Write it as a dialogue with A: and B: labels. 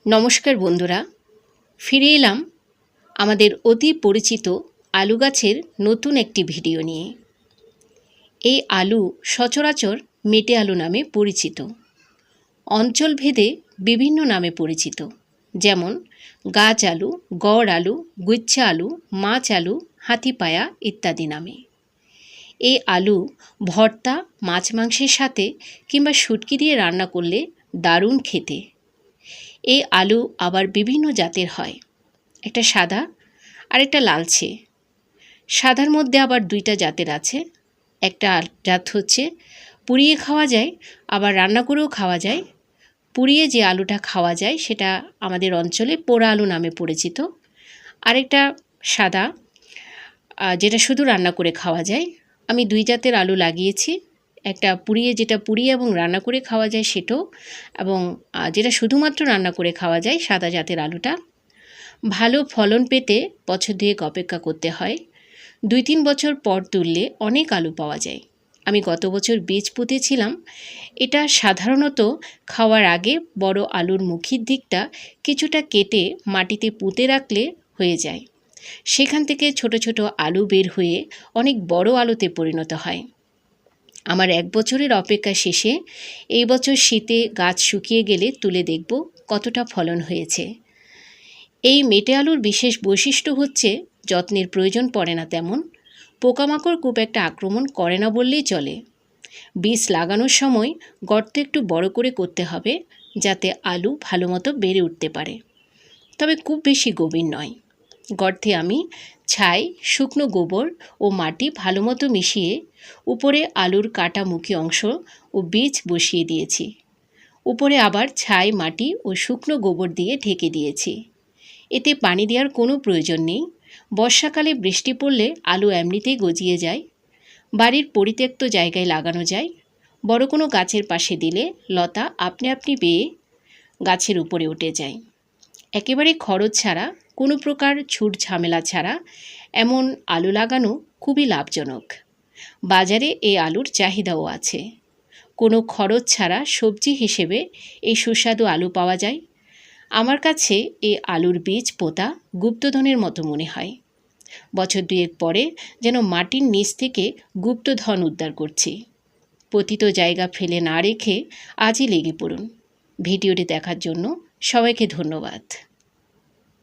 A: নমস্কার বন্ধুরা, ফিরে এলাম আমাদের অতি পরিচিত আলু গাছের নতুন একটি ভিডিও নিয়ে। এই আলু সচরাচর মেটে আলু নামে পরিচিত। অঞ্চলভেদে বিভিন্ন নামে পরিচিত, যেমন গাছ আলু, গড় আলু, গুচ্ছা আলু, মাছ আলু, হাতিপায়া ইত্যাদি নামে। এই আলু ভর্তা, মাছ মাংসের সাথে কিংবা শুটকি দিয়ে রান্না করলে দারুণ খেতে। এই আলু আবার বিভিন্ন জাতের হয়, একটা সাদা আর একটা লালচে। সাদার মধ্যে আবার দুইটা জাতের আছে। একটা জাত হচ্ছে পুড়িয়ে খাওয়া যায়, আবার রান্না করেও খাওয়া যায়। পুড়িয়ে যে আলুটা খাওয়া যায় সেটা আমাদের অঞ্চলে পোড়া আলু নামে পরিচিত। আরেকটা সাদা, যেটা শুধু রান্না করে খাওয়া যায়। আমি দুই জাতের আলু লাগিয়েছি, একটা যেটা পুড়িয়ে এবং রান্না করে খাওয়া যায় সেটাও, এবং যেটা শুধুমাত্র রান্না করে খাওয়া যায় সাদা জাতের আলুটা। ভালো ফলন পেতে বছর দুয়েক অপেক্ষা করতে হয়। 2-3 বছর পর তুললে অনেক আলু পাওয়া যায়। আমি গত বছর বীজ পুঁতেছিলাম। এটা সাধারণত খাওয়ার আগে বড় আলুর মুখির দিকটা কিছুটা কেটে মাটিতে পুঁতে রাখলে হয়ে যায়। সেখান থেকে ছোট ছোট আলু বের হয়ে অনেক বড় আলুতে পরিণত হয়। আমার 1 বছরের অপেক্ষা শেষে এই বছর শীতে গাছ শুকিয়ে গেলে তুলে দেখব কতটা ফলন হয়েছে। এই মেটে আলুর বিশেষ বৈশিষ্ট্য হচ্ছে যত্নের প্রয়োজন পড়ে না তেমন। পোকামাকড় খুব একটা আক্রমণ করে না বললেই চলে। বীজ লাগানোর সময় গর্ত একটু বড় করে করতে হবে, যাতে আলু ভালো মতো বেড়ে উঠতে পারে, তবে খুব বেশি গভীর নয়। গর্তে আমি ছাই, শুকনো গোবর ও মাটি ভালো মতো মিশিয়ে উপরে আলুর কাটামুখী অংশ ও বীজ বসিয়ে দিয়েছি। উপরে আবার ছাই, মাটি ও শুকনো গোবর দিয়ে ঢেকে দিয়েছি। এতে পানি দেওয়ার কোনো প্রয়োজন নেই। বর্ষাকালে বৃষ্টি পড়লে আলু এমনিতেই গজিয়ে যায়। বাড়ির পরিত্যক্ত জায়গায় লাগানো যায়। বড় কোনো গাছের পাশে দিলে লতা আপনি আপনি বেয়ে গাছের উপরে উঠে যায়। একেবারে খরচ ছাড়া, কোনো প্রকার ছুট ঝামেলা ছাড়া এমন আলু লাগানো খুবই লাভজনক। বাজারে এই আলুর চাহিদাও আছে। কোনো খরচ ছাড়া সবজি হিসেবে এই সুস্বাদু আলু পাওয়া যায়। আমার কাছে এই আলুর বীজ পোঁতা গুপ্তধনের মতো মনে হয়। বছর দুয়েক পরে যেন মাটির নিচ থেকে গুপ্তধন উদ্ধার করছি। পতিত জায়গা ফেলে না রেখে আজই লেগে পড়ুন। ভিডিওটি দেখার জন্য সবাইকে ধন্যবাদ।